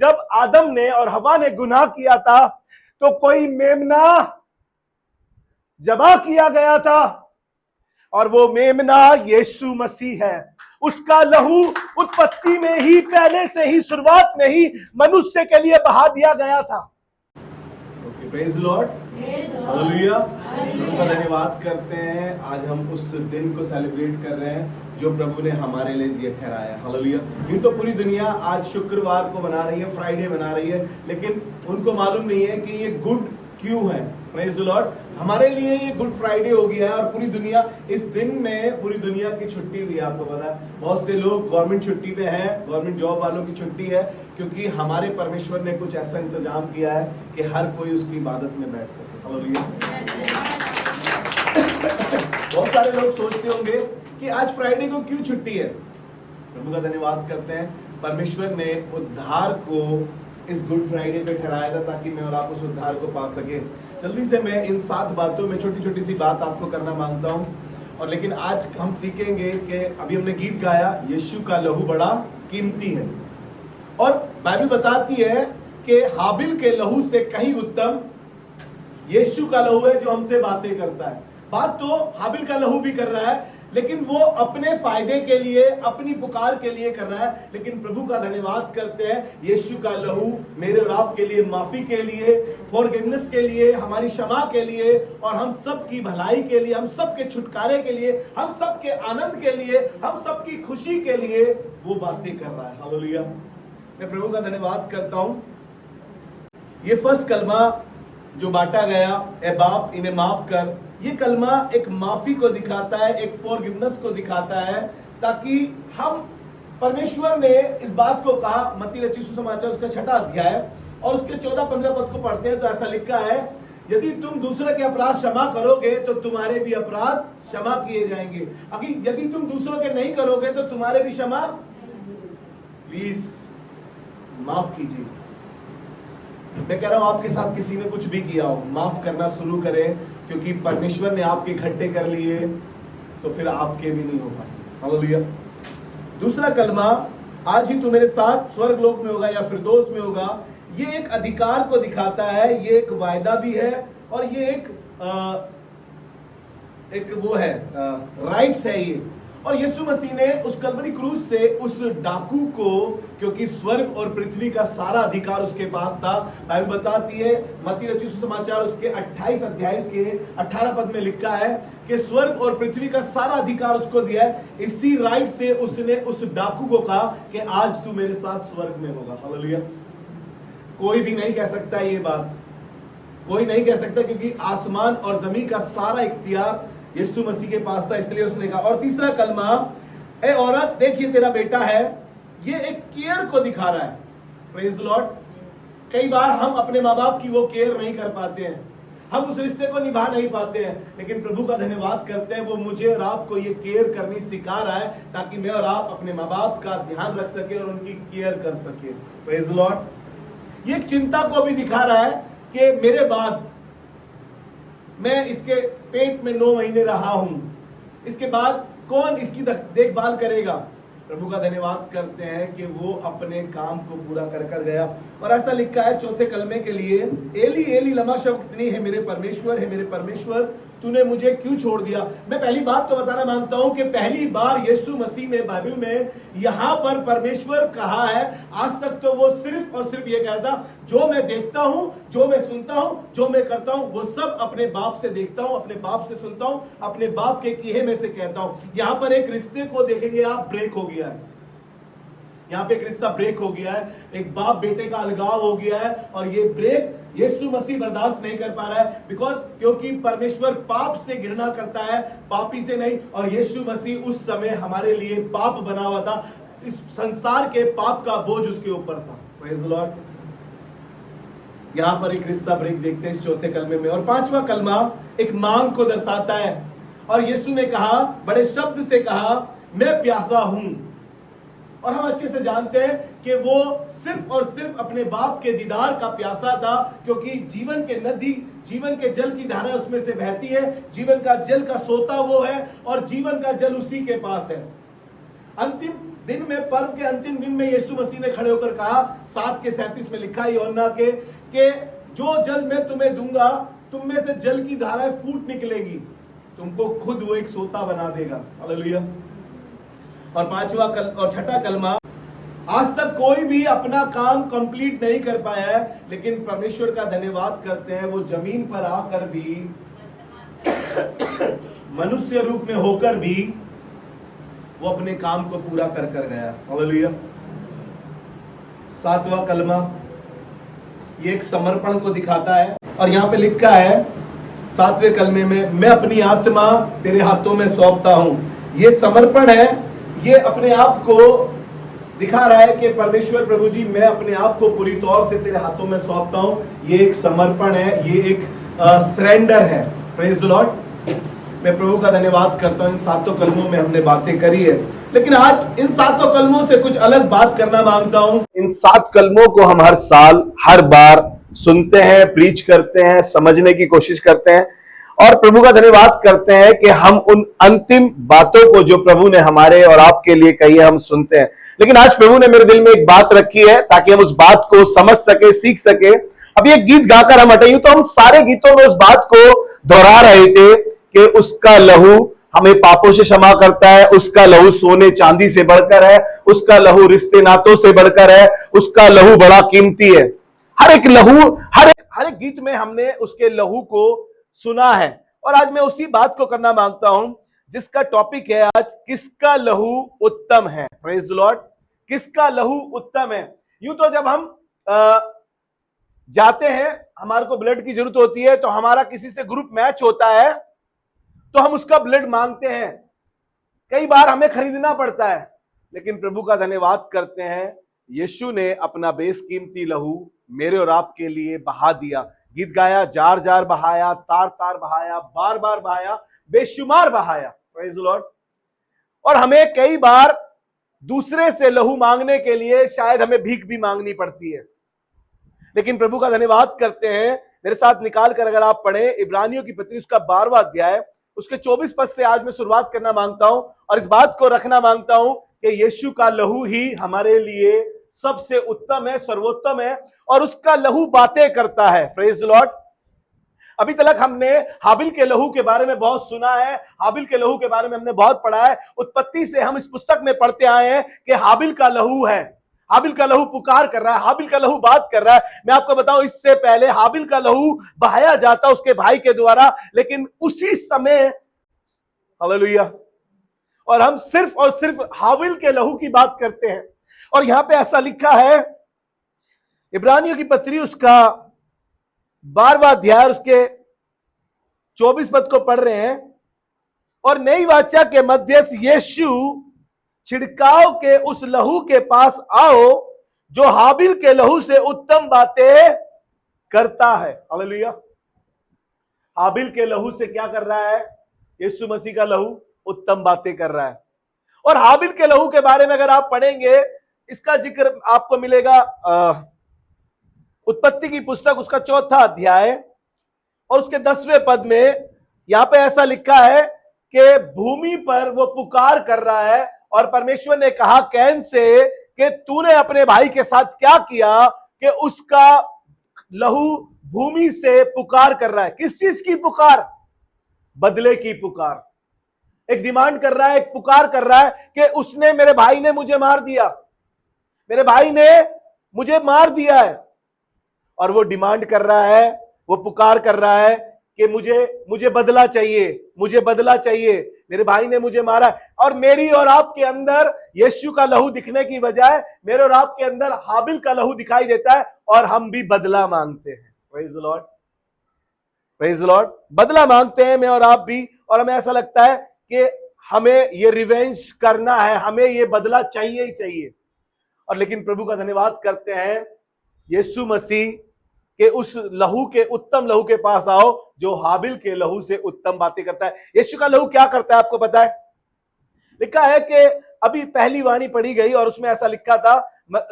जब आदम ने और हवा ने गुनाह किया था तो कोई मेमना जबा किया गया था, और वो मेमना यीशु मसीह है। उसका लहू उत्पत्ति में ही, पहले से ही, शुरुआत में ही मनुष्य के लिए बहा दिया गया था। Praise the Lord, hallelujah. प्रभु का धन्यवाद करते हैं। आज हम उस दिन को सेलिब्रेट कर रहे हैं जो प्रभु ने हमारे लिए ठहराया। हालेलुया। यूं तो पूरी दुनिया आज शुक्रवार को मना रही है, फ्राइडे मना रही है, लेकिन उनको मालूम नहीं है कि ये गुड क्यों है। Praise the Lord. हमारे लिए ये गुड फ्राइडे हो गया है और पूरी दुनिया इस दिन में, पूरी दुनिया की छुट्टी भी है। आपको पता है बहुत से लोग गवर्नमेंट छुट्टी पे हैं, गवर्नमेंट जॉब वालों की छुट्टी है, क्योंकि हमारे परमेश्वर ने कुछ ऐसा इंतजाम किया है कि हर कोई उसकी इबादत में बैठ सके। हालेलुया। बहुत सारे लोग सोचते होंगे कि आज फ्राइडे को क्यों छुट्टी है। प्रभु का धन्यवाद करते हैं, परमेश्वर ने उद्धार को इस गुड फ्राइडे पे ठहराया था ताकि मैं और आप उस उद्धार को पा सके। जल्दी से मैं इन 7 बातों में छोटी छोटी सी बात आपको करना मांगता हूं। और लेकिन आज हम सीखेंगे कि अभी हमने गीत गाया, यीशु का लहू बड़ा कीमती है, और बाइबल बताती है कि हाबिल के लहू से कहीं उत्तम यीशु का लहू है जो हमसे बातें करता है। बात तो हाबिल का लहू भी कर रहा है, लेकिन वो अपने फायदे के लिए, अपनी पुकार के लिए कर रहा है। लेकिन प्रभु का धन्यवाद करते हैं, यीशु का लहू मेरे और आपके लिए माफी के लिए, फॉरगिवनेस के लिए, हमारी क्षमा के लिए, और हम सब की भलाई के लिए, हम सब के छुटकारे के लिए, हम सब के आनंद के लिए, हम सब की खुशी के लिए वो बातें कर रहा है। हालेलुया। मैं प्रभु का धन्यवाद करता हूं। ये फर्स्ट कलमा जो बांटा गया, ए बाप इन्हें माफ कर, ये कलमा एक माफी को दिखाता है, एक फॉरगिवनेस को दिखाता है, ताकि हम, परमेश्वर ने इस बात को कहा, मत्ती रचित सुसमाचार उसका 6वां अध्याय और उसके 14-15 पद को पढ़ते हैं तो ऐसा लिखा है, यदि तुम दूसरे के अपराध क्षमा करोगे तो तुम्हारे भी अपराध क्षमा किए जाएंगे, यदि तुम दूसरों के नहीं करोगे तो तुम्हारे भी क्षमा। प्लीज माफ कीजिए। मैं कह रहा हूं आपके साथ किसी ने कुछ भी किया हो, माफ करना शुरू करें, क्योंकि परमेश्वर ने आपके इकट्ठे कर लिए तो फिर आपके भी नहीं हो पाते। हालेलुया। दूसरा कलमा, आज ही तू मेरे साथ स्वर्ग लोक में होगा या फिरदौस में होगा, ये एक अधिकार को दिखाता है, ये एक वायदा भी है, और ये एक वो है, राइट्स है ये। और यीशु मसीह ने उस कलवरी क्रूस से उस डाकू को, क्योंकि स्वर्ग और पृथ्वी का सारा अधिकार उसके पास था, बाइबल बताती है, मत्ती रचित सुसमाचार उसके 28 अध्याय के 18 पद में लिखा है कि स्वर्ग और पृथ्वी का सारा अधिकार उसको दिया है। इसी राइट से उसने उस डाकू को कहा कि आज तू मेरे साथ स्वर्ग में होगा। हालेलुया। कोई भी नहीं कह सकता ये बात, कोई नहीं कह सकता, क्योंकि आसमान और जमीन का सारा इख्तियार यीशु मसीह के पास था, इसलिए उसने कहा। और तीसरा कलमा, ए औरत देखिए तेरा बेटा है, ये एक केयर को दिखा रहा है। Praise the Lord. कई बार हम अपने माँ बाप की वो केयर नहीं कर पाते हैं, हम उस रिश्ते को निभा नहीं पाते हैं, लेकिन प्रभु का धन्यवाद करते हैं, वो मुझे और आपको ये केयर करनी सिखा रहा है, ताकि मैं और आप अपने माँ बाप का ध्यान रख सके और उनकी केयर कर सके। Praise the Lord. ये एक चिंता को भी दिखा रहा है कि मेरे बाद मैं इसके पेट में 9 महीने रहा हूं, इसके बाद कौन इसकी देखभाल करेगा। प्रभु का धन्यवाद करते हैं कि वो अपने काम को पूरा कर गया। और ऐसा लिखा है 4थे कलमे के लिए, एली एली लमा शबक्तनी, है मेरे परमेश्वर तूने मुझे क्यों छोड़ दिया। मैं पहली बात तो बताना मांगता हूं कि पहली बार यीशु मसीह ने बाइबल में यहां पर परमेश्वर कहा है। आज तक तो वो सिर्फ और सिर्फ ये कहता, जो मैं देखता हूं, जो मैं सुनता हूं, जो मैं करता हूं, वो सब अपने बाप से देखता हूं, अपने बाप से सुनता हूं, अपने बाप के किए में से कहता हूं। यहां पर एक रिश्ते को देखेंगे आप, ब्रेक हो गया है। यहाँ पे एक रिश्ता ब्रेक हो गया है, एक बाप बेटे का अलगाव हो गया है, और ये ब्रेक यीशु मसीह बर्दाश्त नहीं कर पा रहा है, क्योंकि परमेश्वर पाप से घृणा करता है, पापी से नहीं। और यीशु मसीह उस समय हमारे लिए पाप बना हुआ था, इस संसार के पाप का बोझ उसके ऊपर था। Praise the Lord. यहां पर एक रिश्ता ब्रेक देखते हैं इस 4थे कलमे में। और 5वां कलमा एक मांग को दर्शाता है, और यीशु ने कहा, बड़े शब्द से कहा, मैं प्यासा हूं। और हम अच्छे से जानते हैं कि वो सिर्फ और सिर्फ अपने बाप के दीदार का प्यासा था, क्योंकि जीवन के नदी, जीवन के जल की धारा उसमें से बहती है, जीवन का जल का सोता वो है, और जीवन का जल उसी के पास है। अंतिम दिन में, पर्व के अंतिम दिन में यीशु मसीह ने खड़े होकर कहा, 7:37 में लिखा है यूहन्ना के, कि जो जल मैं तुम्हें दूंगा, तुम में से जल की धाराएं फूट निकलेगी, तुमको खुद वो एक सोता बना देगा। हालेलुया। और पांचवा और छठा कलमा, आज तक कोई भी अपना काम कंप्लीट नहीं कर पाया है, लेकिन परमेश्वर का धन्यवाद करते हैं, वो जमीन पर आकर भी मनुष्य रूप में होकर भी वो अपने काम को पूरा कर गया। हालेलुया। सातवां कलमा, ये एक समर्पण को दिखाता है, और यहां पे लिखा है 7वें कलमे में, मैं अपनी आत्मा तेरे हाथों में सौंपता हूं। ये समर्पण है, ये अपने आप को दिखा रहा है कि परमेश्वर प्रभु जी, मैं अपने आप को पूरी तौर से तेरे हाथों में सौंपता हूं। ये एक समर्पण है, ये एक सरेंडर है। Praise the Lord. मैं प्रभु का धन्यवाद करता हूं। इन 7 कलमों में हमने बातें करी है, लेकिन आज इन 7 कलमों से कुछ अलग बात करना मांगता हूं। इन 7 कलमों को हम हर साल, हर बार सुनते हैं, प्रीच करते हैं, समझने की कोशिश करते हैं, और प्रभु का धन्यवाद करते हैं कि हम उन अंतिम बातों को जो प्रभु ने हमारे और आपके लिए कही है, हम सुनते हैं। लेकिन आज प्रभु ने मेरे दिल में एक बात रखी है, ताकि हम उस बात को समझ सके, सीख सके। अभी एक गीत गाकर हम हटे, तो हम सारे गीतों में उस बात को दोहरा रहे थे कि उसका लहू हमें पापों से क्षमा करता है, उसका लहू सोने चांदी से बढ़कर है, उसका लहू रिश्ते नातों से बढ़कर है, उसका लहू बड़ा कीमती है। हर एक लहू, हर एक गीत में हमने उसके लहू को सुना है। और आज मैं उसी बात को करना मांगता हूं, जिसका टॉपिक है आज, किसका लहू उत्तम है। Praise the Lord. किसका लहू उत्तम है। यूं तो जब हम जाते हैं, हमारे को ब्लड की जरूरत होती है, तो हमारा किसी से ग्रुप मैच होता है, तो हम उसका ब्लड मांगते हैं। कई बार हमें खरीदना पड़ता है, लेकिन प्रभु का धन्यवाद करते हैं, यीशु ने अपना बेसकीमती लहू मेरे और आपके लिए बहा दिया। गीत गाया, जार जार बहाया, तार तार बहाया, बार बार बहाया, बेशुमार बहाया। Praise the Lord. और हमें कई बार दूसरे से लहू मांगने के लिए शायद हमें भीख भी मांगनी पड़ती है, लेकिन प्रभु का धन्यवाद करते हैं। मेरे साथ निकाल कर अगर आप पढ़े इब्रानियों की पत्री, उसका 12वां अध्याय, उसके 24 पद से आज मैं शुरुआत करना मांगता हूं, और इस बात को रखना मांगता हूं कि यीशु का लहू ही हमारे लिए सबसे उत्तम है, सर्वोत्तम है, और उसका लहू बातें करता है। Praise the Lord. अभी तक हमने हाबिल के लहू के बारे में बहुत सुना है, हाबिल के लहू के बारे में हमने बहुत पढ़ा है। उत्पत्ति से हम इस पुस्तक में पढ़ते आए हैं कि हाबिल का लहू है, हाबिल का लहू पुकार कर रहा है, हाबिल का लहू बात कर रहा है। मैं आपको बताऊं, इससे पहले हाबिल का लहू बहाया जाता उसके भाई के द्वारा, लेकिन उसी समय, हालेलुया, और हम सिर्फ और सिर्फ हाबिल के लहू की बात करते हैं। और यहां पे ऐसा लिखा है, इब्रानियों की पत्री उसका 12वां अध्याय, उसके 24 पद को पढ़ रहे हैं। और नई वाचा के मध्य से यीशु छिड़काव के उस लहू के पास आओ, जो हाबिल के लहू से उत्तम बातें करता है। हालेलुया। हाबिल के लहू से क्या कर रहा है? यीशु मसीह का लहू उत्तम बातें कर रहा है। और हाबिल के लहू के बारे में अगर आप पढ़ेंगे, इसका जिक्र आपको मिलेगा उत्पत्ति की पुस्तक, उसका 4था अध्याय और उसके 10वें पद में। यहां पे ऐसा लिखा है कि भूमि पर वो पुकार कर रहा है, और परमेश्वर ने कहा कैन से कि तूने अपने भाई के साथ क्या किया, कि उसका लहू भूमि से पुकार कर रहा है। किस चीज की पुकार? बदले की पुकार। एक डिमांड कर रहा है, एक पुकार कर रहा है कि उसने, मेरे भाई ने मुझे मार दिया, मेरे भाई ने मुझे मार दिया है। और वो डिमांड कर रहा है, वो पुकार कर रहा है कि मुझे बदला चाहिए, मुझे बदला चाहिए, मेरे भाई ने मुझे मारा। और मेरी और आपके अंदर यीशु का लहू दिखने की बजाय मेरे और आपके अंदर हाबिल का लहू दिखाई देता है, और हम भी बदला मांगते हैं। Praise the Lord, praise the Lord. बदला मांगते हैं मैं और आप भी, और हमें ऐसा लगता है कि हमें ये रिवेंज करना है, हमें ये बदला चाहिए ही चाहिए। और लेकिन प्रभु का धन्यवाद करते हैं, यीशु मसीह के उस लहू के, उत्तम लहू के पास आओ, जो हाबिल के लहू से उत्तम बातें करता है। यीशु का लहू क्या करता है आपको पता है? लिखा है कि अभी पहली वाणी पढ़ी गई, और उसमें ऐसा लिखा था,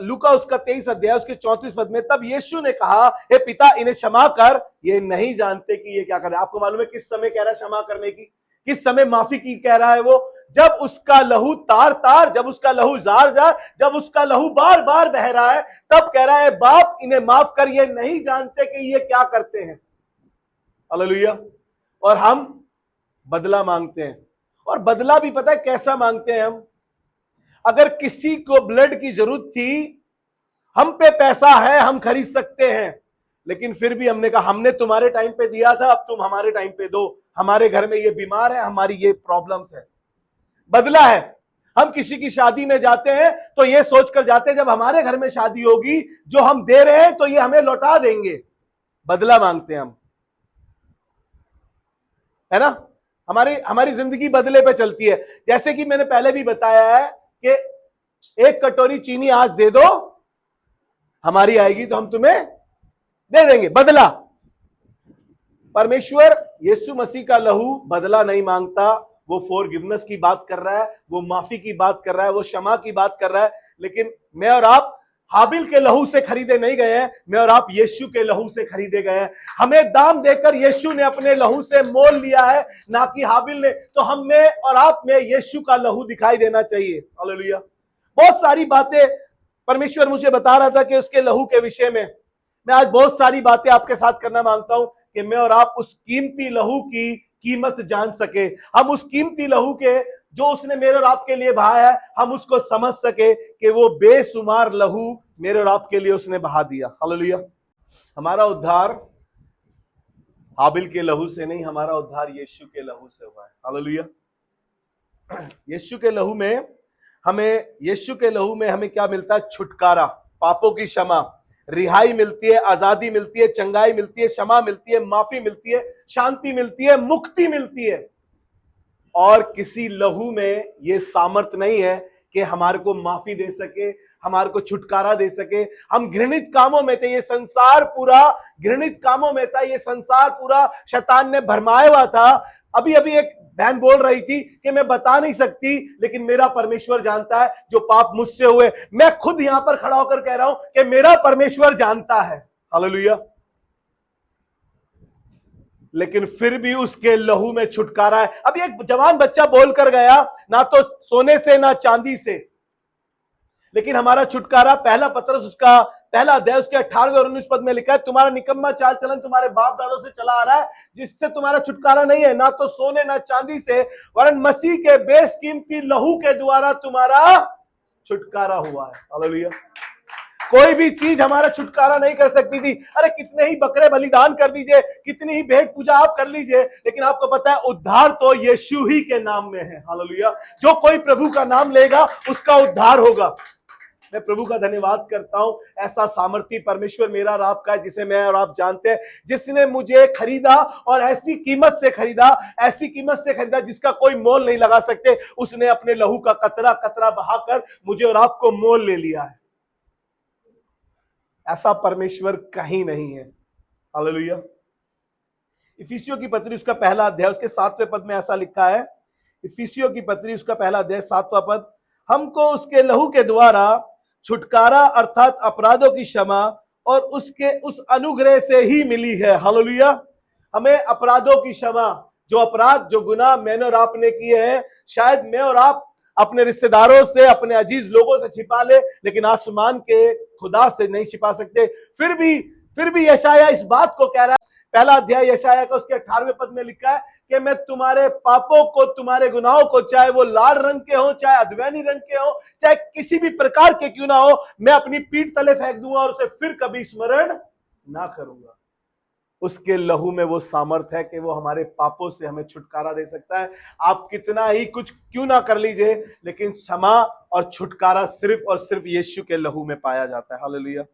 लूका उसका 23 अध्याय उसके 34 पद में, तब यीशु ने कहा, हे पिता, इन्हें क्षमा कर, ये नहीं जानते कि ये क्या कर रहे हैं। आपको मालूम है किस समय कह रहा है क्षमा करने की, किस समय माफी की कह रहा है वो? जब उसका लहू तार तार, जब उसका लहू जार जार, जब उसका लहू बार बार बह रहा है, तब कह रहा है बाप इन्हें माफ कर, ये नहीं जानते कि ये क्या करते हैं। हालेलुया। और हम बदला मांगते हैं, और बदला भी पता है कैसा मांगते हैं हम। अगर किसी को ब्लड की जरूरत थी, हम पे पैसा है, हम खरीद सकते हैं, लेकिन फिर भी हमने कहा हमने तुम्हारे टाइम पे दिया था, अब तुम हमारे टाइम पे दो, हमारे घर में ये बीमार है, हमारी ये प्रॉब्लम्स है। बदला है। हम किसी की शादी में जाते हैं तो ये सोचकर जाते हैं जब हमारे घर में शादी होगी, जो हम दे रहे हैं तो ये हमें लौटा देंगे। बदला मांगते हैं हम, है ना। हमारी हमारी जिंदगी बदले पे चलती है। जैसे कि मैंने पहले भी बताया है कि एक कटोरी चीनी आज दे दो, हमारी आएगी तो हम तुम्हें दे देंगे, बदला। परमेश्वर यीशु मसीह का लहू बदला नहीं मांगता। वो फॉरगिवनेस की बात कर रहा है, वो माफी की बात कर रहा है, वो क्षमा की बात कर रहा है। लेकिन मैं और आप हाबिल के लहू से खरीदे नहीं गए हैं, मैं और आप यीशु के लहू से खरीदे गए हैं। हमें दाम देकर यीशु ने अपने लहू से मोल लिया है, ना कि हाबिल ने। तो हम में और आप में यीशु का लहू दिखाई देना चाहिए। हालेलुया। बहुत सारी बातें परमेश्वर मुझे बता रहा था कि उसके लहू के विषय में मैं आज बहुत सारी बातें आपके साथ करना मांगता हूं, कि मैं और आप उस कीमती लहू की कीमत जान सके। हम उस कीमती लहू के जो उसने मेरे और आपके लिए बहाया है, हम उसको समझ सके कि वो बेशुमार लहू मेरे और आपके लिए उसने बहा दिया। हालेलुया। हमारा उद्धार हाबिल के लहू से नहीं, हमारा उद्धार यीशु के लहू से हुआ है। हालेलुया। यीशु के लहू में हमें क्या मिलता है? छुटकारा, पापों की क्षमा, रिहाई मिलती है, आजादी मिलती है, चंगाई मिलती है, क्षमा मिलती है, माफी मिलती है, शांति मिलती है, मुक्ति मिलती है। और किसी लहू में यह सामर्थ्य नहीं है कि हमारे को माफी दे सके, हमारे को छुटकारा दे सके। हम घृणित कामों में थे, ये संसार पूरा घृणित कामों में था, ये संसार पूरा शैतान ने भरमाया हुआ था। अभी अभी एक बहन बोल रही थी कि मैं बता नहीं सकती, लेकिन मेरा परमेश्वर जानता है जो पाप मुझसे हुए। मैं खुद यहां पर खड़ा होकर कह रहा हूं कि मेरा परमेश्वर जानता है। हालेलुया। लेकिन फिर भी उसके लहू में छुटकारा है। अभी एक जवान बच्चा बोलकर गया, ना तो सोने से ना चांदी से, लेकिन हमारा छुटकारा, पहला पत्रस उसका पहला अध्याय उसके 18वें और 19 पद में लिखा है, तुम्हारा निकम्मा चाल चलन तुम्हारे बाप दादों से चला आ रहा है, जिससे तुम्हारा छुटकारा नहीं है, ना तो सोने ना चांदी से, वरन मसीह के बेशकीमती लहू के द्वारा तुम्हारा छुटकारा हुआ है। हालेलुया। कोई भी चीज हमारा छुटकारा नहीं कर सकती थी। अरे कितने ही बकरे बलिदान कर दीजिए, कितनी ही भेंट पूजा आप कर लीजिए, लेकिन आपको पता है उद्धार तो यीशु ही के नाम में है। हालेलुया। जो कोई प्रभु का नाम लेगा उसका उद्धार होगा। मैं प्रभु का धन्यवाद करता हूं, ऐसा सामर्थी परमेश्वर मेरा और आपका है, जिसे मैं और आप जानते हैं, जिसने मुझे खरीदा और ऐसी कीमत से खरीदा जिसका कोई मोल नहीं लगा सकते। उसने अपने लहू का कतरा कतरा बहाकर मुझे और आपको मोल ले लिया है। ऐसा परमेश्वर कहीं नहीं है। हालेलुया। इफिसियों की पत्री उसका पहला अध्याय उसके 7वें पद में ऐसा लिखा है, इफिसियों की पत्री उसका पहला अध्याय 7वां पद, हमको उसके लहू के द्वारा छुटकारा अर्थात अपराधों की क्षमा और उसके उस अनुग्रह से ही मिली है। हालेलुया। हमें अपराधों की क्षमा, जो अपराध जो गुनाह मैंने और आपने किए हैं, शायद मैं और आप अपने रिश्तेदारों से, अपने अजीज लोगों से छिपा ले, लेकिन आसमान के खुदा से नहीं छिपा सकते। फिर भी यशाया इस बात को कह रहा है, पहला अध्याय यशाया का उसके 18वें पद में लिखा है कि मैं तुम्हारे पापों को, तुम्हारे गुनाहों को, चाहे वो लाल रंग के हो, चाहे अधवैनी रंग के हो, चाहे किसी भी प्रकार के क्यों ना हो, मैं अपनी पीठ तले फेंक दूंगा और उसे फिर कभी स्मरण ना करूंगा। उसके लहू में वो सामर्थ है कि वो हमारे पापों से हमें छुटकारा दे सकता है। आप कितना ही कुछ क्यों ना कर लीजिए, लेकिन क्षमा और छुटकारा सिर्फ और सिर्फ यीशु के लहू में पाया जाता है। हालेलुया।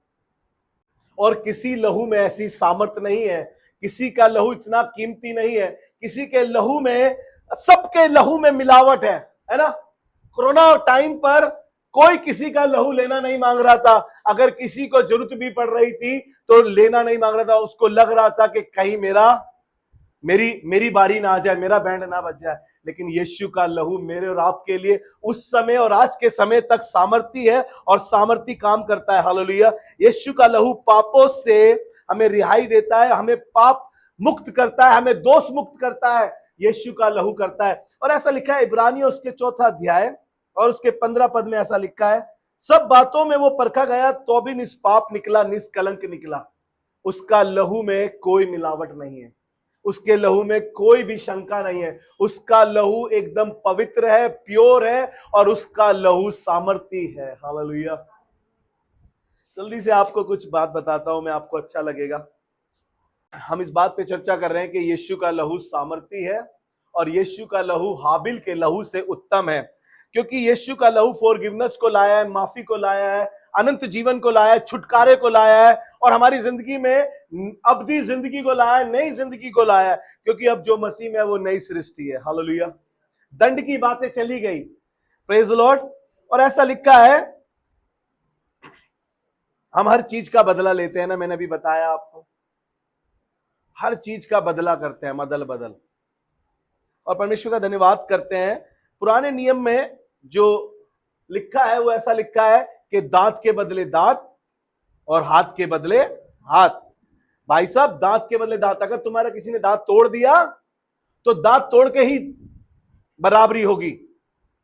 और किसी लहू में ऐसी सामर्थ नहीं है, किसी का लहू इतना कीमती नहीं है, किसी के लहू में, सबके लहू में मिलावट है ना। कोरोना टाइम पर कोई किसी का लहू लेना नहीं मांग रहा था। अगर किसी को जरूरत भी पड़ रही थी तो लेना नहीं मांग रहा था। उसको लग रहा था कि कहीं मेरी बारी ना आ जाए, मेरा बैंड ना बज जाए। लेकिन यीशु का लहू मेरे और आपके लिए उस समय और आज के समय तक सामर्थी है और सामर्थी काम करता है। हालेलुया। यीशु का लहू पापों से हमें रिहाई देता है, हमें पाप मुक्त करता है, हमें दोष मुक्त करता है। यीशु का लहू करता है। और ऐसा लिखा है इब्रानियों उसके 4 अध्याय और उसके 15 पद में ऐसा लिखा है, सब बातों में वो परखा गया तो भी निष्पाप निकला, निष्कलंक निकला। उसका लहू में कोई मिलावट नहीं है, उसके लहू में कोई भी शंका नहीं है, उसका लहू एकदम पवित्र है, प्योर है, और उसका लहू सामर्थी है। हालेलुया। जल्दी से आपको कुछ बात बताता हूं मैं, आपको अच्छा लगेगा। हम इस बात पे चर्चा कर रहे हैं कि यीशु का लहू सामर्थी है और यीशु का लहू हाबिल के लहू से उत्तम है, क्योंकि यीशु का लहू फॉरगिवनेस को लाया है, माफी को लाया है, अनंत जीवन को लाया है, छुटकारे को लाया है, और हमारी जिंदगी में अबदी जिंदगी को लाया है, नई जिंदगी को लाया है, क्योंकि अब जो मसीह में है वो नई सृष्टि है। हालेलुया। दंड की बातें चली गई, प्रेज द लॉर्ड। और ऐसा लिखा है, हम हर चीज का बदला लेते हैं ना, मैंने अभी बताया आपको, हर चीज का बदला करते हैं, मदल बदल, और परमेश्वर का धन्यवाद करते हैं। पुराने नियम में जो लिखा है वो ऐसा लिखा है कि दांत के बदले दांत और हाथ के बदले हाथ। भाई साहब, दांत के बदले दांत, अगर तुम्हारा किसी ने दांत तोड़ दिया तो दांत तोड़ के ही बराबरी होगी,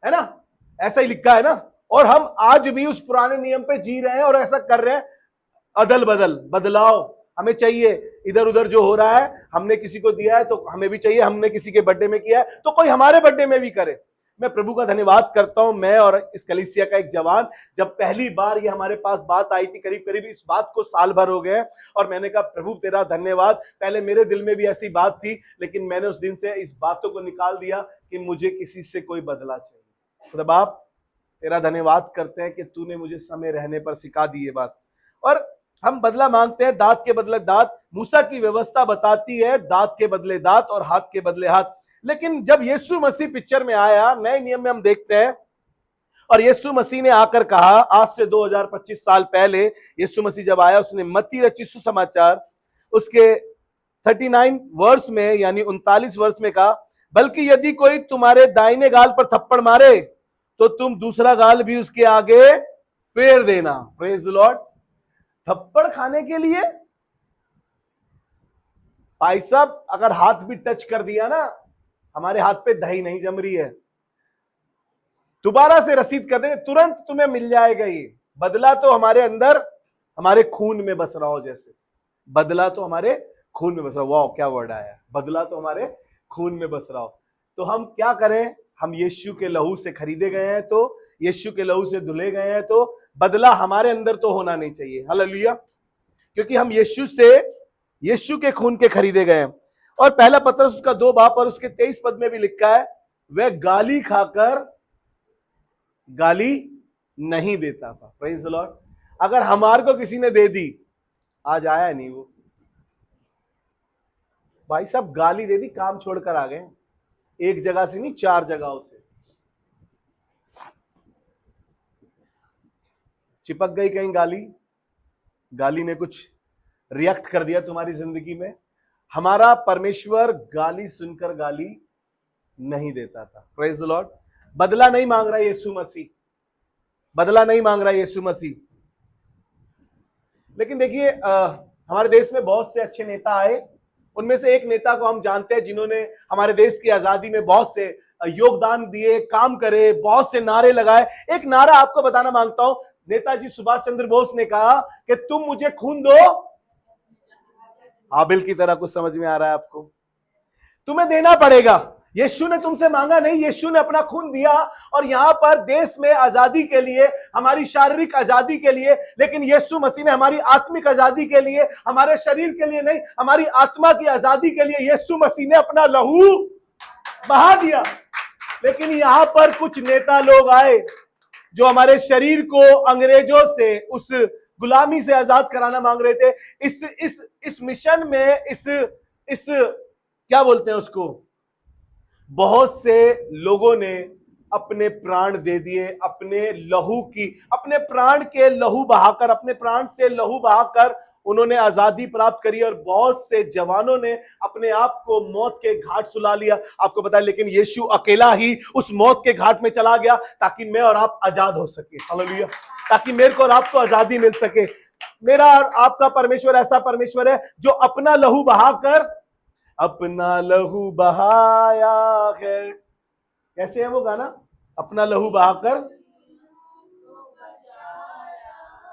है ना, ऐसा ही लिखा है ना। और हम आज भी उस पुराने नियम पे जी रहे हैं और ऐसा कर रहे हैं, अदल बदल, बदलाव हमें चाहिए। इधर उधर जो हो रहा है, हमने किसी को दिया है तो हमें भी चाहिए, हमने किसी के बर्थडे में किया है तो कोई हमारे बर्थडे में भी करे। मैं प्रभु का धन्यवाद करता हूं, मैं और इस कलीसिया का एक जवान, जब पहली बार ये हमारे पास बात आई थी, करीब करीब इस बात को साल भर हो गए, और मैंने कहा प्रभु तेरा धन्यवाद। पहले मेरे दिल में भी ऐसी बात थी, लेकिन मैंने उस दिन से इस बातों को निकाल दिया कि मुझे किसी से कोई बदला चाहिए। खुदा बाप तेरा धन्यवाद करते हैं कि तूने मुझे समय रहने पर सिखा दी ये बात। और हम बदला मांगते हैं, दांत के बदले दांत। मूसा की व्यवस्था बताती है दांत के बदले दांत और हाथ के बदले हाथ। लेकिन जब यीशु मसीह पिक्चर में आया, नए नियम में हम देखते हैं, और यीशु मसीह ने आकर कहा, आज से 2025 साल पहले यीशु मसीह जब आया, उसने मत्ती रचित सुसमाचार उसके 39 वर्ष में, यानी 39 वर्ष में कहा, बल्कि यदि कोई तुम्हारे दाहिने गाल पर थप्पड़ मारे तो तुम दूसरा गाल भी उसके आगे फेर देना। Praise the Lord. थप्पड़ खाने के लिए भाई साहब, अगर हाथ भी टच कर दिया ना, हमारे हाथ पे दही नहीं जम रही है, दोबारा से रसीद कर देंगे, तुरंत तुम्हें मिल जाएगा। ये बदला तो हमारे अंदर, हमारे खून में बस रहा हो, जैसे बदला तो हमारे खून में बस रहा हो। वाह, क्या वर्ड आया, बदला तो हमारे खून में बस रहा हो। तो हम क्या करें, हम यीशु के लहू से खरीदे गए हैं, तो यीशु के लहू से धुले गए हैं, तो बदला हमारे अंदर तो होना नहीं चाहिए। हालेलुया। क्योंकि हम यीशु के खून के खरीदे गए हैं। और पहला पत्रस उसका 2 बाब और उसके 23 पद में भी लिखा है, वह गाली खाकर गाली नहीं देता था। Praise the Lord. अगर हमारे को किसी ने दे दी, आज आया नहीं वो भाई साहब, गाली दे दी, काम छोड़कर आ गए, एक जगह से नहीं 4 जगहों से चिपक गई कहीं गाली ने कुछ रिएक्ट कर दिया तुम्हारी जिंदगी में। हमारा परमेश्वर गाली सुनकर गाली नहीं देता था। Praise the Lord. बदला नहीं मांग रहा यीशु मसीह, बदला नहीं मांग रहा यीशु मसीह। लेकिन देखिए, हमारे देश में बहुत से अच्छे नेता आए, उनमें से एक नेता को हम जानते हैं जिन्होंने हमारे देश की आजादी में बहुत से योगदान दिए, काम करे, बहुत से नारे लगाए। एक नारा आपको बताना मांगता हूं, नेताजी सुभाष चंद्र बोस ने कहा कि तुम मुझे खून दो, हाबिल की तरह। कुछ समझ में आ रहा है आपको? तुम्हें देना पड़ेगा। यीशु ने तुमसे मांगा नहीं, यीशु ने अपना खून दिया। और यहां पर देश में आजादी के लिए, हमारी शारीरिक आजादी के लिए, लेकिन यीशु मसीह ने हमारी आत्मिक आजादी के लिए, हमारे शरीर के लिए नहीं, हमारी आत्मा की आजादी के लिए यीशु मसीह ने अपना लहू बहा दिया। लेकिन यहां पर कुछ नेता लोग आए जो हमारे शरीर को अंग्रेजों से, उस गुलामी से आजाद कराना मांग रहे थे। इस मिशन में, इस क्या बोलते हैं उसको, बहुत से लोगों ने अपने प्राण दे दिए, अपने प्राण के लहू बहाकर, अपने प्राण से लहू बहाकर उन्होंने आजादी प्राप्त करी। और बहुत से जवानों ने अपने आप को मौत के घाट सुला लिया। आपको पता है, लेकिन यीशु अकेला ही उस मौत के घाट में चला गया ताकि मैं और आप आजाद हो सके। हालेलुया। ताकि मेरे को और आपको आजादी मिल सके। मेरा और आपका परमेश्वर ऐसा परमेश्वर है जो अपना लहू बहाकर अपना लहू बहाया है। कैसे है वो गाना? अपना लहू बहाकर,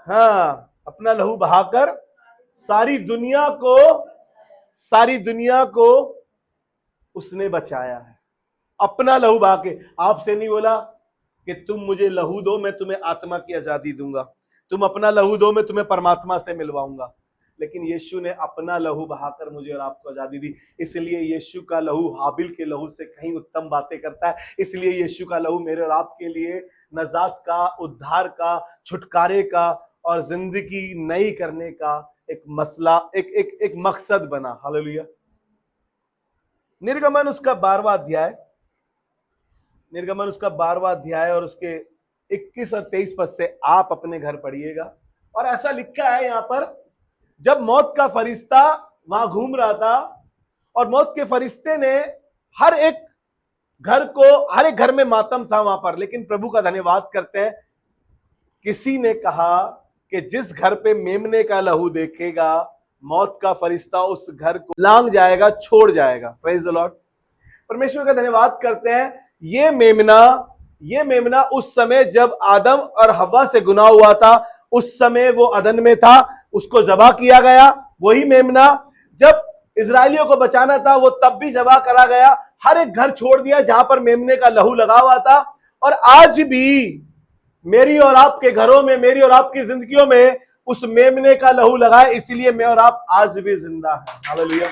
हाँ, अपना लहू बहाकर सारी दुनिया को उसने बचाया है। अपना लहू बहा के। आपसे नहीं बोला कि तुम मुझे लहू दो, मैं तुम्हें आत्मा की आजादी दूंगा, तुम अपना लहू दो, मैं तुम्हें परमात्मा से मिलवाऊंगा। लेकिन यीशु ने अपना लहू बहाकर मुझे और आपको आजादी दी। इसलिए यीशु का लहू हाबिल के लहू से कहीं उत्तम बातें करता है। इसलिए यीशु का लहू मेरे और आपके लिए नजात का, उद्धार का, छुटकारे का और जिंदगी नई करने का एक मसला, एक मकसद बना। हालेलुया। निर्गमन उसका 12वां अध्याय और उसके 21 और 23 पद से आप अपने घर पढ़िएगा। और ऐसा लिखा है यहां पर, जब मौत का फरिश्ता वहां घूम रहा था और मौत के फरिश्ते ने हर एक घर में मातम था वहां पर, लेकिन प्रभु का धन्यवाद करते हैं, किसी ने कहा कि जिस घर पे मेमने का लहू देखेगा, मौत का फरिश्ता उस घर को लांग जाएगा, छोड़ जाएगा। Praise the Lord. परमेश्वर का धन्यवाद करते हैं। ये मेमना उस समय जब आदम और हव्वा से गुनाह हुआ था, उस समय वो अदन में था, उसको ज़बह किया गया। वही मेमना जब इजरायलियों को बचाना था, वो तब भी ज़बह करा गया। हर एक घर छोड़ दिया जहां पर मेमने का लहू लगा हुआ था। और आज भी मेरी और आपके घरों में, मेरी और आपकी जिंदगियों में उस मेमने का लहू लगा है, इसीलिए मैं और आप आज भी जिंदा हैं। हालेलुया।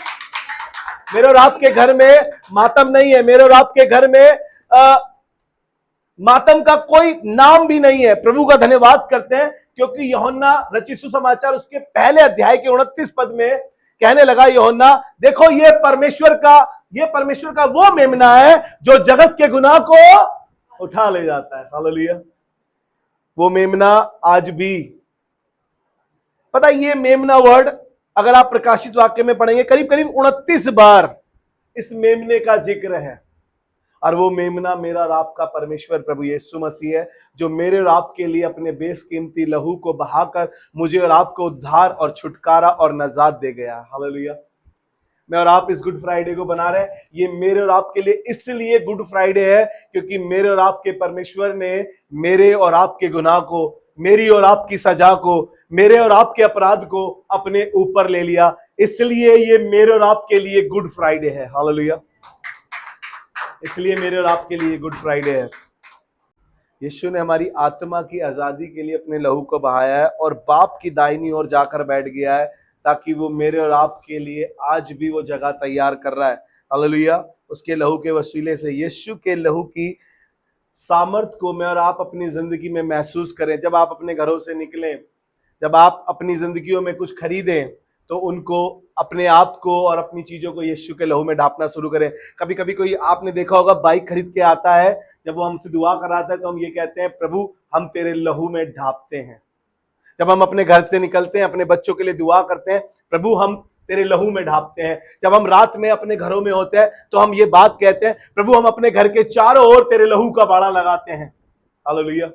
मेरे और आपके घर में मातम नहीं है, मेरे और आपके घर में मातम का कोई नाम भी नहीं है। प्रभु का धन्यवाद करते हैं, क्योंकि यूहन्ना रचित सुसमाचार उसके पहले अध्याय के 29 पद में कहने लगा, यूहन्ना देखो ये परमेश्वर का वो मेमना है जो जगत के गुनाह को उठा ले जाता है। हालेलुया। वो मेमना आज भी, पता ये मेमना वर्ड अगर आप प्रकाशित वाक्य में पढ़ेंगे, करीब करीब 29 बार इस मेमने का जिक्र है। और वो मेमना मेरा और आपका परमेश्वर प्रभु यीशु मसीह है, जो मेरे और आपके लिए अपने बेसकीमती लहू को बहाकर मुझे और आपको उद्धार और छुटकारा और नजात दे गया। हालेलुया। मैं और आप इस गुड फ्राइडे को बना रहे हैं, ये मेरे और आपके लिए इसलिए गुड फ्राइडे है क्योंकि मेरे और आपके परमेश्वर ने मेरे और आपके गुनाह को, मेरी और आपकी सजा को, मेरे और आपके अपराध को अपने ऊपर ले लिया। इसलिए ये मेरे और आपके लिए गुड फ्राइडे है। हालेलुया। इसलिए मेरे और आपके लिए गुड फ्राइडे है। यीशु ने हमारी आत्मा की आजादी के लिए अपने लहू को बहाया है और बाप की दाहिनी ओर जाकर बैठ गया है, ताकि वो मेरे और आपके लिए आज भी वो जगह तैयार कर रहा है। हालेलुया। उसके लहू के वसीले से, यीशु के लहू की सामर्थ को मैं और आप अपनी जिंदगी में महसूस करें। जब आप अपने घरों से निकलें, जब आप अपनी जिंदगियों में कुछ खरीदें, तो उनको, अपने आप को और अपनी चीजों को यीशु के लहू में ढापना शुरू करें। कभी कभी कोई, आपने देखा होगा, बाइक खरीद के आता है, जब वो हमसे दुआ कराता है तो हम ये कहते हैं, प्रभु हम तेरे लहू में ढापते हैं। जब हम अपने घर से निकलते हैं, अपने बच्चों के लिए दुआ करते हैं, प्रभु हम तेरे लहू में ढापते हैं। जब हम रात में अपने घरों में होते हैं तो हम ये बात कहते हैं, प्रभु हम अपने घर के चारों ओर तेरे लहू का बाड़ा लगाते हैं। हालेलुया।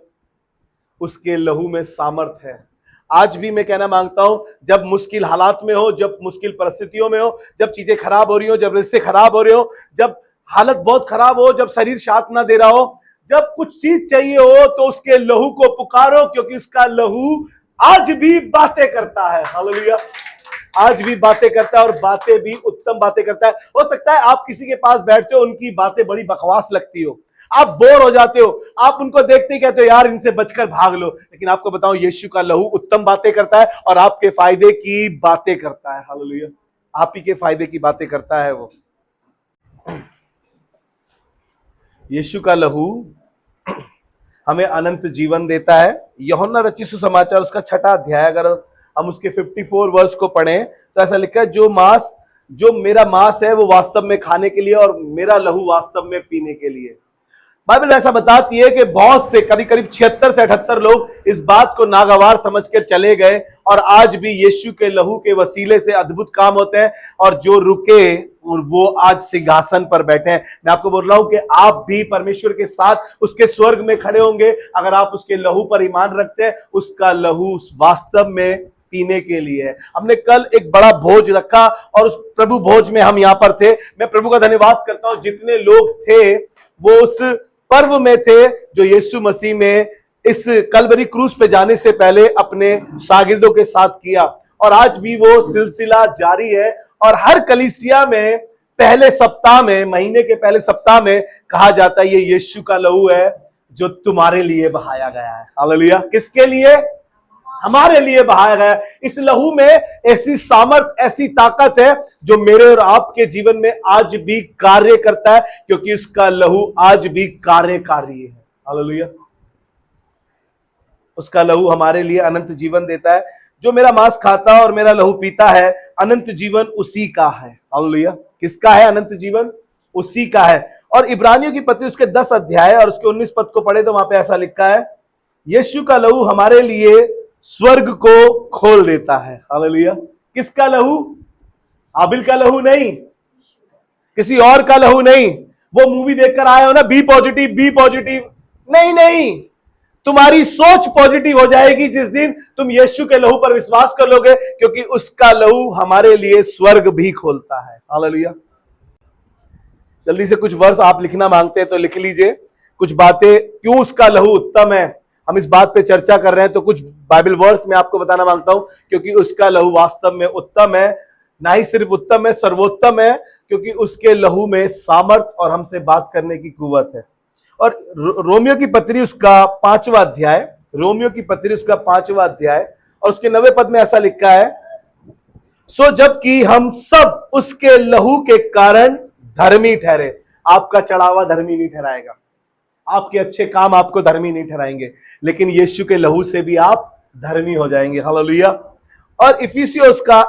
उसके लहू में सामर्थ है। आज भी मैं कहना मांगता हूं, जब मुश्किल हालात में हो, जब मुश्किल परिस्थितियों में हो, जब चीजें खराब हो रही हो, जब रिश्ते खराब हो रहे हो, जब हालत बहुत खराब हो, जब शरीर साथ ना दे रहा हो, जब कुछ चीज चाहिए हो, तो उसके लहू को पुकारो, क्योंकि उसका लहू आज भी बातें करता है। हालेलुया। आज भी बातें करता है और बातें भी उत्तम बातें करता है। हो सकता है आप किसी के पास बैठते हो, उनकी बातें बड़ी बकवास लगती हो, आप बोर हो जाते हो, आप उनको देखते ही कहते हो यार इनसे बचकर भाग लो। लेकिन आपको बताऊं, यीशु का लहू उत्तम बातें करता है और आपके फायदे की बातें करता है। हालेलुया। आप ही के फायदे की बातें करता है वो। यीशु का लहू हमें अनंत जीवन देता है। यूहन्ना रचित सुसमाचार उसका 6वां अध्याय, अगर हम उसके 54 वर्ष को पढ़ें तो ऐसा लिखा है, जो मेरा मांस है वो वास्तव में खाने के लिए और मेरा लहू वास्तव में पीने के लिए। बाइबल ऐसा बताती है कि बहुत से, करीब करीब 76 से 78 लोग इस बात को नागवार समझ के चले गए, और आज भी यीशु के लहू के वसीले से अद्भुत काम होते हैं, और जो रुके वो आज सिंहासन पर बैठे हैं। मैं आपको बोल रहा हूं कि आप भी परमेश्वर के साथ उसके स्वर्ग में खड़े होंगे अगर आप उसके लहू पर ईमान रखते हैं। उसका लहू वास्तव में पीने के लिए है। हमने कल एक बड़ा भोज रखा और उस प्रभु भोज में हम यहां पर थे। मैं प्रभु का धन्यवाद करता हूं, जितने लोग थे वो उस पर्व में थे जो यीशु मसीह में इस कलवरी क्रूस पे जाने से पहले अपने शागिर्दों के साथ किया। और आज भी वो सिलसिला जारी है और हर कलीसिया में पहले सप्ताह में, महीने के पहले सप्ताह में कहा जाता है ये यीशु का लहू है जो तुम्हारे लिए बहाया गया है। हालेलुया। किसके लिए? हमारे लिए बहाया गया है। इस लहू में ऐसी सामर्थ, ऐसी ताकत है जो मेरे और आपके जीवन में आज भी कार्य करता है, क्योंकि उसका लहू आज भी कार्यकारी है। हालेलुया। उसका लहू हमारे लिए अनंत जीवन देता है। जो मेरा मांस खाता और मेरा लहू पीता है, अनंत जीवन उसी का है। हालेलुया। किसका है अनंत जीवन? उसी का है। और इब्रानियों की पत्री उसके 10 अध्याय और उसके 19 पद को पढ़े तो वहां पे ऐसा लिखा है, यीशु का लहू हमारे लिए स्वर्ग को खोल देता है। हालेलुया। किसका लहू? हाबिल का लहू नहीं, किसी और का लहू नहीं। वो मूवी देखकर आए हो ना, बी पॉजिटिव, बी पॉजिटिव, नहीं नहीं, तुम्हारी सोच पॉजिटिव हो जाएगी जिस दिन तुम यीशु के लहू पर विश्वास कर लोगे, क्योंकि उसका लहू हमारे लिए स्वर्ग भी खोलता है। हालेलुया। जल्दी से कुछ वर्ष आप लिखना मांगते हैं तो लिख लीजिए, कुछ बातें क्यों उसका लहू उत्तम है। हम इस बात पे चर्चा कर रहे हैं तो कुछ बाइबल वर्स मैं आपको बताना मांगता हूं, क्योंकि उसका लहू वास्तव में उत्तम है। ना ही सिर्फ उत्तम है, सर्वोत्तम है, क्योंकि उसके लहू में सामर्थ और हमसे बात करने की कुव्वत है। और रोमियो की पत्री उसका 5वां अध्याय, रोमियो की पत्री उसका 5वां अध्याय और उसके 9वें पद में ऐसा लिखा है, सो जबकि हम सब उसके लहू के कारण धर्मी ठहरे। आपका चढ़ावा धर्मी नहीं ठहराएगा, आपके अच्छे काम आपको धर्मी नहीं ठहराएंगे, लेकिन यीशु के लहू से भी आप धर्मी हो जाएंगे। हालेलुया। और इफिसियोस का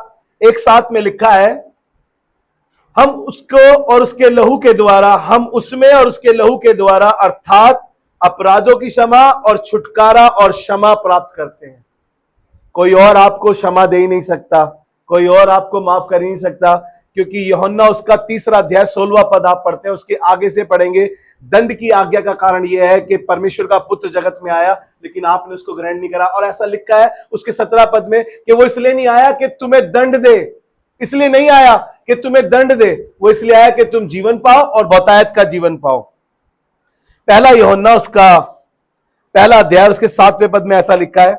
1:7 में लिखा है, हम उसको और उसके लहू के द्वारा, हम उसमें और उसके लहू के द्वारा अर्थात अपराधों की क्षमा और छुटकारा और क्षमा प्राप्त करते हैं। कोई और आपको क्षमा दे ही नहीं सकता, कोई और आपको माफ कर ही नहीं सकता, क्योंकि यूहन्ना उसका 3 अध्याय 16वां पद आप पढ़ते हैं, उसके आगे से पढ़ेंगे, दंड की आज्ञा का कारण यह है कि परमेश्वर का पुत्र जगत में आया लेकिन आपने उसको ग्रहण नहीं करा। और ऐसा लिखा है उसके 17 पद में कि वो इसलिए नहीं आया कि तुम्हें दंड दे, इसलिए नहीं आया कि तुम्हें दंड दे, वो इसलिए आया कि तुम जीवन पाओ और बहुतायत का जीवन पाओ। पहला यूहन्ना उसका 1 अध्याय उसके 7वें पद में ऐसा लिखा है,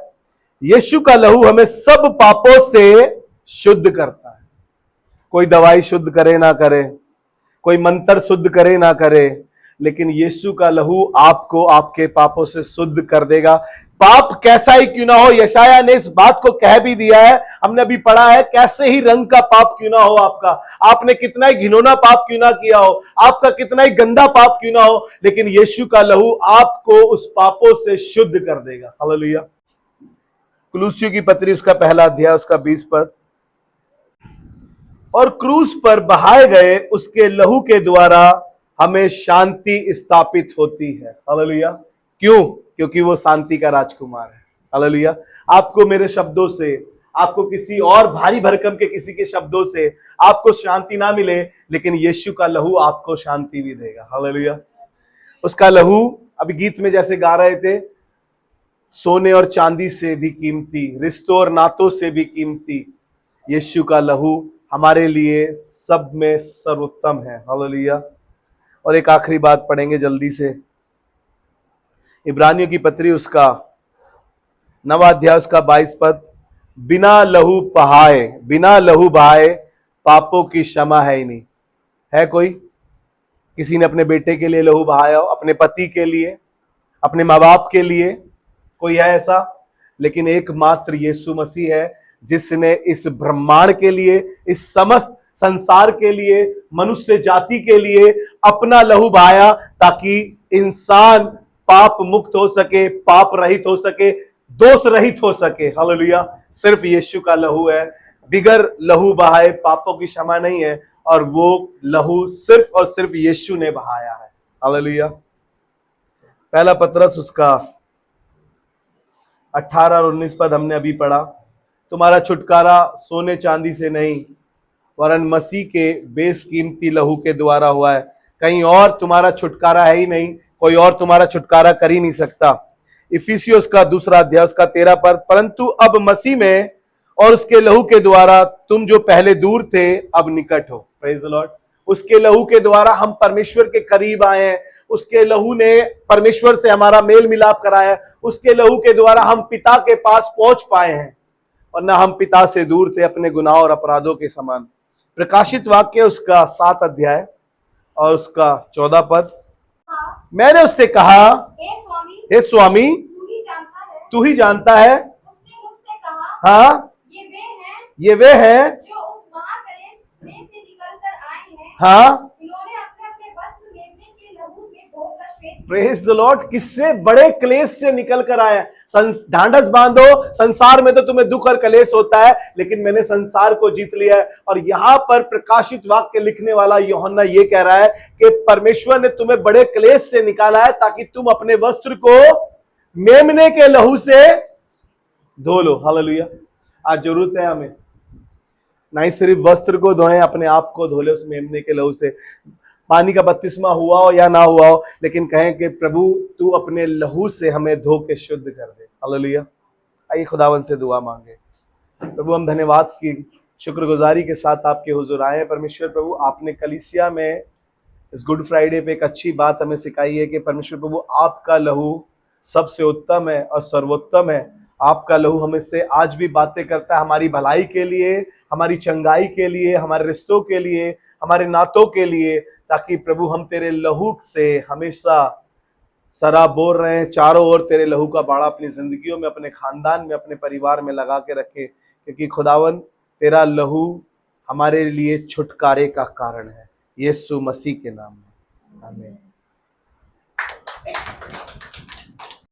यीशु का लहू हमें सब पापों से शुद्ध करता है। कोई दवाई शुद्ध करे ना करे, कोई मंत्र शुद्ध करे ना करे, लेकिन यीशु का लहू आपको आपके पापों से शुद्ध कर देगा। पाप कैसा ही क्यों ना हो, यशाया ने इस बात को कह भी दिया है, हमने अभी पढ़ा है, कैसे ही रंग का पाप क्यों ना हो आपका, आपने कितना ही घिनौना पाप क्यों ना किया हो, आपका कितना ही गंदा पाप क्यों ना हो, लेकिन यीशु का लहू आपको उस पापों से शुद्ध कर देगा। हालेलुया। कुलुस्सियों की पत्री उसका 1 अध्याय उसका 20 पद, और क्रूस पर बहाए गए उसके लहू के द्वारा हमें शांति स्थापित होती है। हालेलुया। क्यों? क्योंकि वो शांति का राजकुमार है। हालेलुया। आपको मेरे शब्दों से, आपको किसी और भारी भरकम के किसी के शब्दों से आपको शांति ना मिले, लेकिन यीशु का लहू आपको शांति भी देगा। हालेलुया। उसका लहू, अभी गीत में जैसे गा रहे थे, सोने और चांदी से भी कीमती, रिश्तों और नातों से भी कीमती यीशु का लहू हमारे लिए सब में सर्वोत्तम है। हालेलुया। और एक आखिरी बात पढ़ेंगे जल्दी से, इब्रानियों की पत्री उसका 9वां अध्याय उसका 22 पद, बिना लहू बहाए पापों की क्षमा है ही नहीं। है कोई? किसी ने अपने बेटे के लिए लहू बहाया हो, अपने पति के लिए, अपने माँ बाप के लिए? कोई है ऐसा? लेकिन एकमात्र यीशु मसीह है जिसने इस ब्रह्मांड के लिए, इस समस्त संसार के लिए, मनुष्य जाति के लिए अपना लहू बहाया, ताकि इंसान पाप मुक्त हो सके, पाप रहित हो सके, दोष रहित हो सके। हालेलुया। सिर्फ यीशु का लहू है, बिगर लहू बहाए पापों की क्षमा नहीं है, और वो लहू सिर्फ और सिर्फ यीशु ने बहाया है। हालेलुया। 1 पतरस उसका 18 और 19 पद हमने अभी पढ़ा, तुम्हारा छुटकारा सोने चांदी से नहीं वरन मसीह के बेसकीमती लहू के द्वारा हुआ है। कहीं और तुम्हारा छुटकारा है ही नहीं, कोई और तुम्हारा छुटकारा कर ही नहीं सकता। इफिसियोस का 2 अध्याय उसका 13 पद, परंतु अब मसीह में और उसके लहू के द्वारा तुम जो पहले दूर थे अब निकट हो। Praise the Lord. उसके लहू के द्वारा हम परमेश्वर के करीब आए हैं। उसके लहू ने परमेश्वर से हमारा मेल मिलाप कराया है। उसके लहू के द्वारा हम पिता के पास पहुंच पाए हैं, और ना हम पिता से दूर थे अपने गुनाह और अपराधों के समान। प्रकाशित वाक्य उसका 7 अध्याय और उसका 14 पद। हाँ, मैंने उससे कहा, हे स्वामी, हे स्वामी, तू ही जानता है। तू ही जानता है। उसने मुझसे कहा, हाँ, ये वे हैं ये वे हैं जो उस महाक्लेश में से निकल कर आए हैं। हाँ, इन्होंने अपने अपने वस्त्र मेमने के लहू में धोकर श्वेत किए। Praise the Lord. किससे? बड़े क्लेश से निकल कर आए। ढांढस बांधो, संसार में तो तुम्हें दुख और क्लेश होता है, लेकिन मैंने संसार को जीत लिया है। और यहां पर प्रकाशित वाक्य लिखने वाला यूहन्ना ये कह रहा है कि परमेश्वर ने तुम्हें बड़े क्लेश से निकाला है ताकि तुम अपने वस्त्र को मेमने के लहू से धो लो। हालेलुया। आज जरूरत है हमें, ना ही सिर्फ वस्त्र को धोएं, अपने आप को धो ले उस मेमने के लहू से। पानी का बपतिस्मा हुआ हो या ना हुआ हो, लेकिन कहें कि प्रभु तू अपने लहू से हमें धो के शुद्ध कर दे। हालेलुया। आइए खुदावन से दुआ मांगे। प्रभु हम धन्यवाद की शुक्रगुजारी के साथ आपके हुजूर आए हैं। परमेश्वर प्रभु, आपने कलीसिया में इस गुड फ्राइडे पे एक अच्छी बात हमें सिखाई है कि परमेश्वर प्रभु आपका लहू सबसे उत्तम है और सर्वोत्तम है। आपका लहू हमें से आज भी बातें करता है, हमारी भलाई के लिए, हमारी चंगाई के लिए, हमारे रिश्तों के लिए, हमारे नातों के लिए, ताकि प्रभु हम तेरे लहू से हमेशा सराबोर रहे हैं। चारों ओर तेरे लहू का बाड़ा अपनी जिंदगियों में, अपने खानदान में, अपने परिवार में लगा के रखे, क्योंकि खुदावन तेरा लहू हमारे लिए छुटकारे का कारण है। यीशु मसीह के नाम में आमीन।